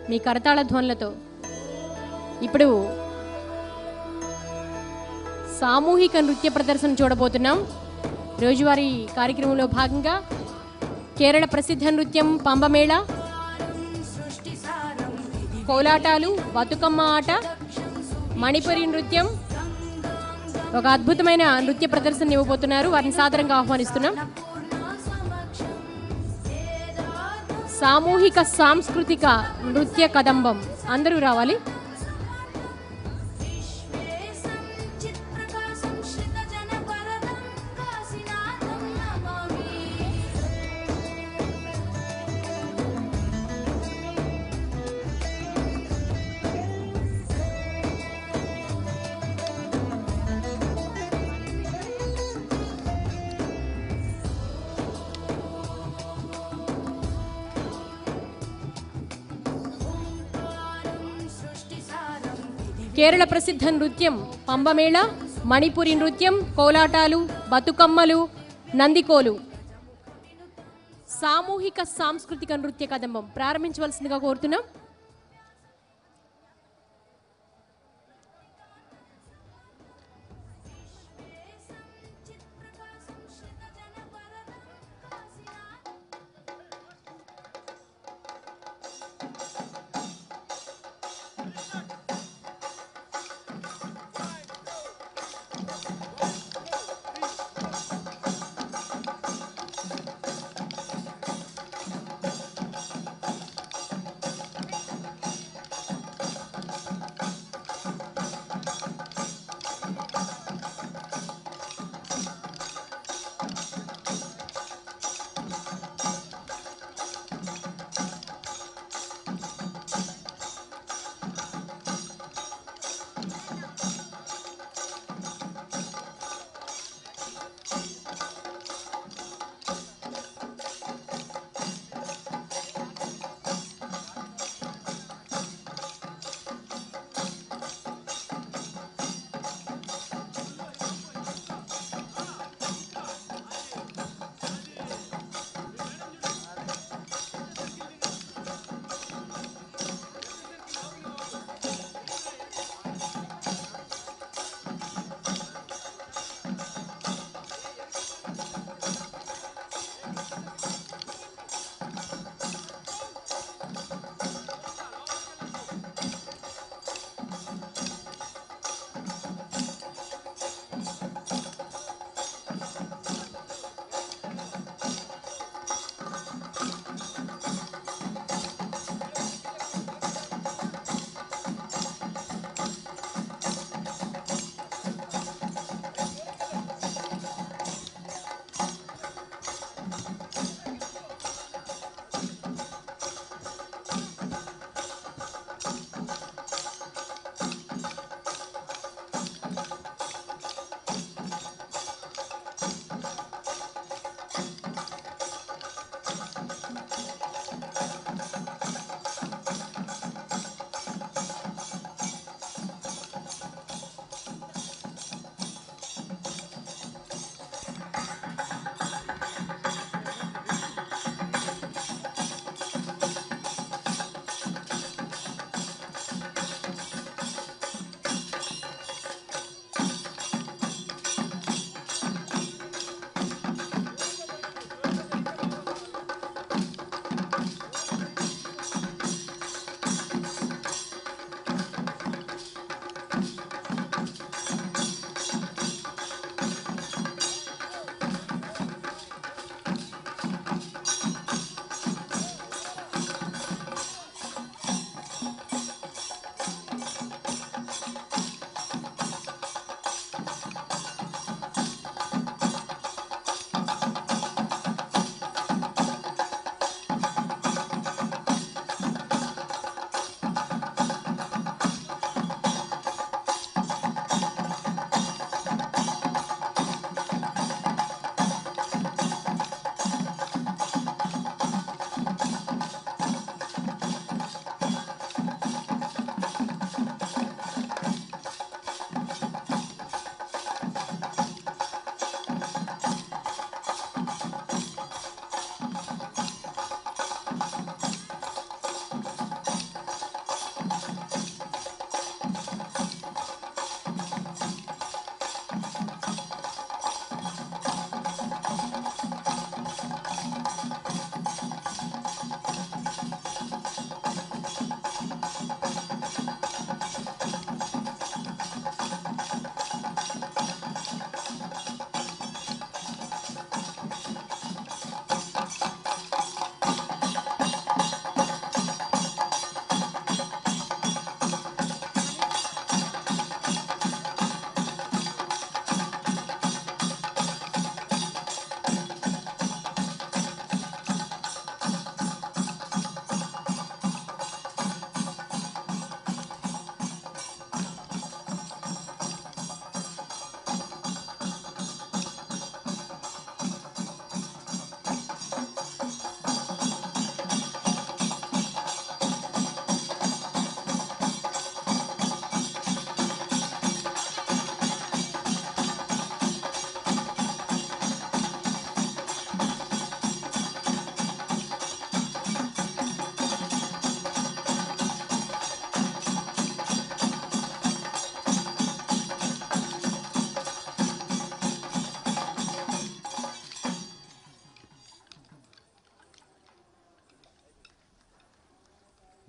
మీ కరతాళ ధ్వనులతో. ఇప్పుడు సామూహిక నృత్య ప్రదర్శన చూడబోతున్నాం. రోజువారీ కార్యక్రమంలో భాగంగా కేరళ ప్రసిద్ధ నృత్యం పంబమేళ, కోలాటాలు, బతుకమ్మ ఆట, మణిపురి నృత్యం, ఒక అద్భుతమైన నృత్య ప్రదర్శన ఇవ్వబోతున్నారు. వారిని సాదరంగా ఆహ్వానిస్తున్నాం. సామూహిక సాంస్కృతిక నృత్య కదంబం. అందరూ రావాలి. కేరళ ప్రసిద్ధ నృత్యం పంబమేళ, మణిపురి నృత్యం, కోలాటాలు, బతుకమ్మలు, నందికోలు. సామూహిక సాంస్కృతిక నృత్య కదంబం ప్రారంభించవలసిందిగా కోరుతున్నాం.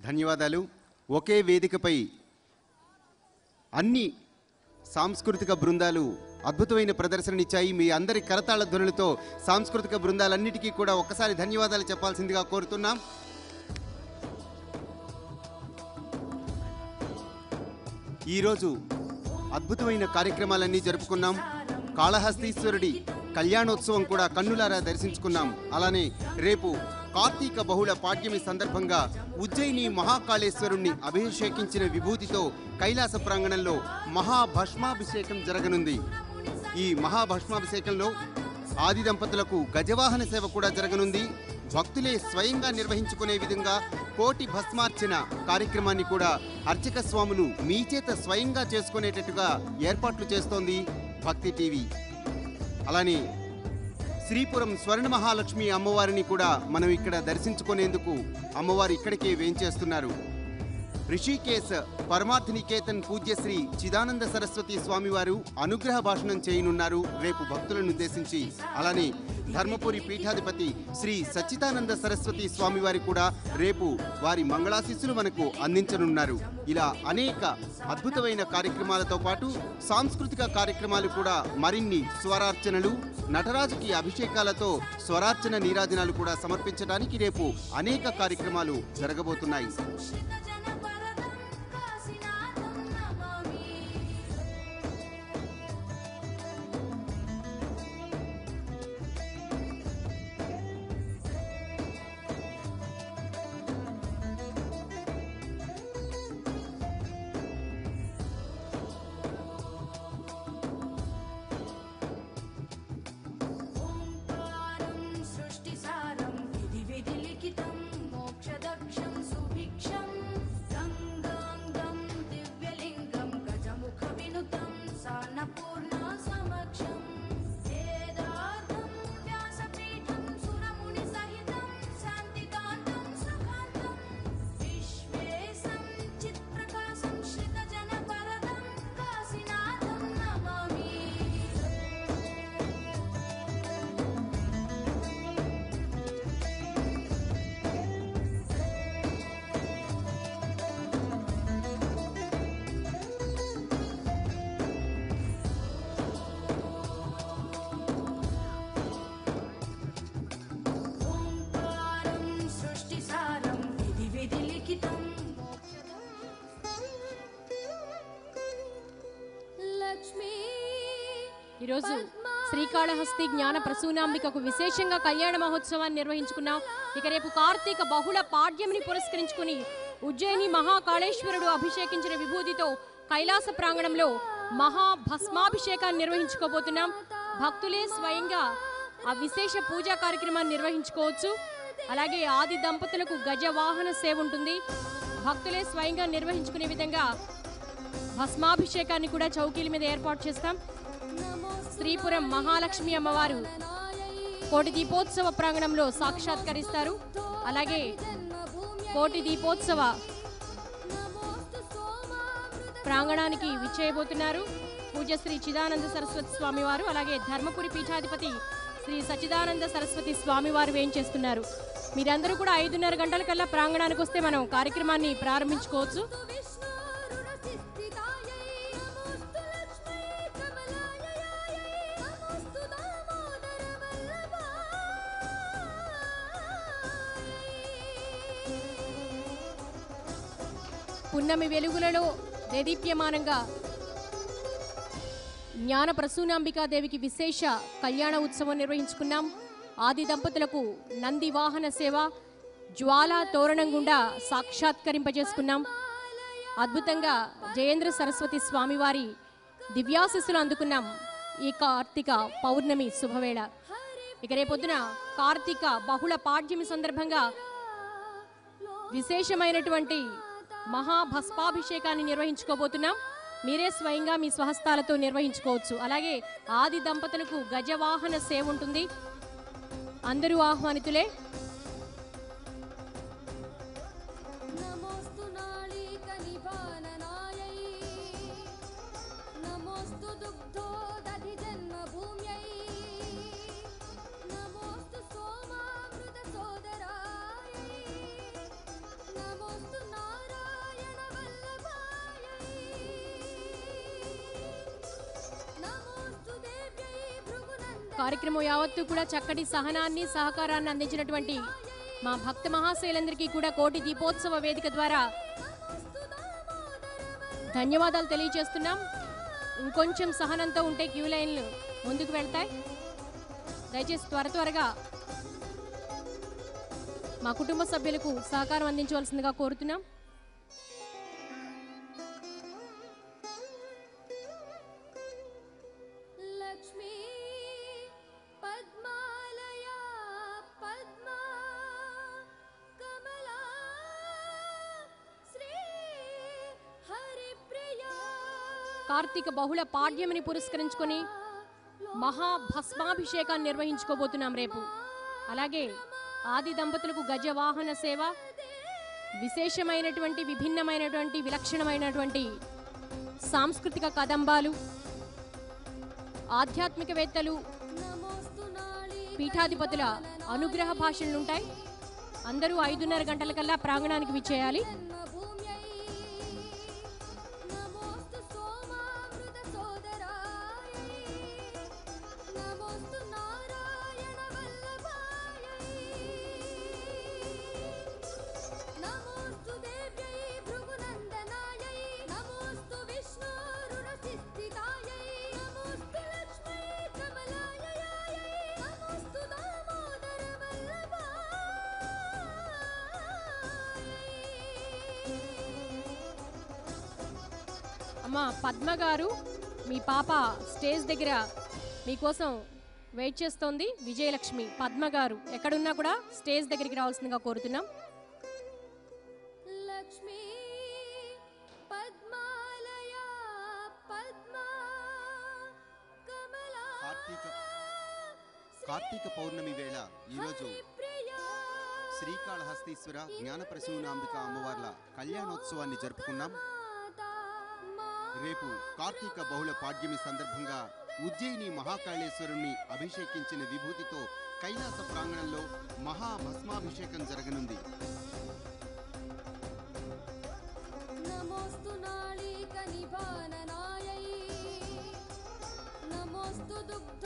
ధన్యవాదాలు. ఒకే వేదికపై అన్ని సాంస్కృతిక బృందాలు అద్భుతమైన ప్రదర్శననిచ్చాయి. మీ అందరి కరతాళ ధ్వనులతో సాంస్కృతిక బృందాలన్నిటికీ కూడా ఒక్కసారి ధన్యవాదాలు చెప్పాల్సిందిగా కోరుతున్నాం. ఈరోజు అద్భుతమైన కార్యక్రమాలన్నీ జరుపుకున్నాం. కాళహస్తీశ్వరుడి కళ్యాణోత్సవం కూడా కన్నులారా దర్శించుకున్నాం. అలానే రేపు కార్తీక బహుళ పాడ్యమి సందర్భంగా ఉజ్జయిని మహాకాళేశ్వరుణ్ణి అభిషేకించిన విభూతితో కైలాస ప్రాంగణంలో మహాభస్మాభిషేకం జరగనుంది. ఈ మహాభస్మాభిషేకంలో ఆది దంపతులకు గజవాహన సేవ కూడా జరగనుంది. భక్తులే స్వయంగా నిర్వహించుకునే విధంగా కోటి భస్మార్చన కార్యక్రమాన్ని కూడా అర్చక స్వాములు మీ చేత స్వయంగా చేసుకునేటట్టుగా ఏర్పాట్లు చేస్తోంది భక్తి టీవీ. అలానే శ్రీపురం స్వర్ణ మహాలక్ష్మి అమ్మవారిని కూడా మనం ఇక్కడ దర్శించుకునేందుకు అమ్మవారు ఇక్కడికే వేంచేస్తున్నారు. రిషికేశ్ పరమార్థనికేతన్ పూజ్యశ్రీ చిదానంద సరస్వతి స్వామివారు అనుగ్రహ భాషణం చేయనున్నారు రేపు భక్తులను ఉద్దేశించి. అలానే ధర్మపురి పీఠాధిపతి శ్రీ సచ్చిదానంద సరస్వతి స్వామివారి కూడా రేపు వారి మంగళాశీస్సులు మనకు అందించనున్నారు. ఇలా అనేక అద్భుతమైన కార్యక్రమాలతో పాటు సాంస్కృతిక కార్యక్రమాలు కూడా మరిన్ని స్వరార్చనలు, నటరాజుకి అభిషేకాలతో స్వరార్చన నీరాజనాలు కూడా సమర్పించడానికి రేపు అనేక కార్యక్రమాలు జరగబోతున్నాయి. ఈరోజు శ్రీకాళహస్తి జ్ఞాన ప్రసూనాంబికకు విశేషంగా కళ్యాణ మహోత్సవాన్ని నిర్వహించుకున్నాం. ఇక రేపు కార్తీక బహుళ పాడ్యమిని పురస్కరించుకుని ఉజ్జయిని మహాకాళేశ్వరుడు అభిషేకించిన విభూతితో కైలాస ప్రాంగణంలో మహాభస్మాభిషేకాన్ని నిర్వహించుకోబోతున్నాం. భక్తులే స్వయంగా ఆ విశేష పూజా కార్యక్రమాన్ని నిర్వహించుకోవచ్చు. అలాగే ఆది దంపతులకు గజవాహన సేవ ఉంటుంది. భక్తులే స్వయంగా నిర్వహించుకునే విధంగా భస్మాభిషేకాన్ని కూడా చౌకీల మీద ఏర్పాటు చేస్తాం. శ్రీపురం మహాలక్ష్మి అమ్మవారు కోటి దీపోత్సవ ప్రాంగణంలో సాక్షాత్కరిస్తారు. అలాగే కోటి దీపోత్సవ ప్రాంగణానికి విచ్చేయబోతున్నారు పూజ్యశ్రీ చిదానంద సరస్వతి స్వామివారు. అలాగే ధర్మపురి పీఠాధిపతి శ్రీ సచ్చిదానంద సరస్వతి స్వామివారు వేయించేస్తున్నారు. మీరందరూ కూడా 5:30 గంటల కల్లా ప్రాంగణానికి వస్తే మనం కార్యక్రమాన్ని ప్రారంభించుకోవచ్చు. పున్నమి వెలుగులలో దేదీప్యమానంగా జ్ఞాన ప్రసూనాంబికాదేవికి విశేష కళ్యాణ ఉత్సవం నిర్వహించుకున్నాం. ఆది దంపతులకు నంది వాహన సేవ జ్వాలా తోరణం గుండా సాక్షాత్కరింపజేసుకున్నాం. అద్భుతంగా జయేంద్ర సరస్వతి స్వామివారి దివ్యాశిస్సులు అందుకున్నాం ఈ కార్తీక పౌర్ణమి శుభవేళ. ఇక రేపొద్దున కార్తీక బహుళ పాడ్యమి సందర్భంగా విశేషమైనటువంటి మహాభస్మాభిషేకాన్ని నిర్వహించుకోబోతున్నాం. మీరే స్వయంగా మీ స్వహస్తాలతో నిర్వహించుకోవచ్చు. అలాగే ఆది దంపతులకు గజవాహన సేవ ఉంటుంది. అందరూ ఆహ్వానితులే. నమోస్తు కార్యక్రమం యావత్తు కూడా చక్కటి సహనాన్ని సహకారాన్ని అందించినటువంటి మా భక్త మహాశైలందరికీ కూడా కోటి దీపోత్సవ వేదిక ద్వారా ధన్యవాదాలు తెలియజేస్తున్నాం. ఇంకొంచెం సహనంతో ఉంటే క్యూ లైన్లు ముందుకు వెళ్తాయి. దయచేసి త్వరగా మా కుటుంబ సభ్యులకు సహకారం అందించవలసిందిగా కోరుతున్నాం. కార్తీక బహుళ పాడ్యమిని పురస్కరించుకొని మహాభస్మాభిషేకాన్ని నిర్వహించుకోబోతున్నాం రేపు. అలాగే ఆది దంపతులకు గజవాహన సేవ, విశేషమైనటువంటి విభిన్నమైనటువంటి విలక్షణమైనటువంటి సాంస్కృతిక కదంబాలు, ఆధ్యాత్మికవేత్తలు, పీఠాధిపతుల అనుగ్రహ భాషణలుంటాయి. అందరూ 5:30 గంటలకల్లా ప్రాంగణానికి విచ్చేయాలి. అమ్మ పద్మ గారు, మీ పాప స్టేజ్ దగ్గర మీకోసం వెయిట్ చేస్తోంది. విజయలక్ష్మి పద్మ గారు ఎక్కడున్నా కూడా స్టేజ్ దగ్గరికి రావాల్సిందిగా కోరుతున్నాం. కార్తీక పౌర్ణమి వేళ ఈరోజు శ్రీకాళహస్తీశ్వర జ్ఞానప్రసూనాంబిక అమ్మవార్ల కళ్యాణోత్సవాన్ని జరుపుకున్నాం. రేపు కార్తీక బహుళ పాడ్యమి సందర్భంగా ఉజ్జయిని మహాకాళేశ్వరుణ్ణి అభిషేకించిన విభూతితో కైలాస ప్రాంగణంలో మహాభస్మాభిషేకం జరగనుంది. నమోస్తు నాళీక నిభాననాయై నమోస్తు దుఃఖ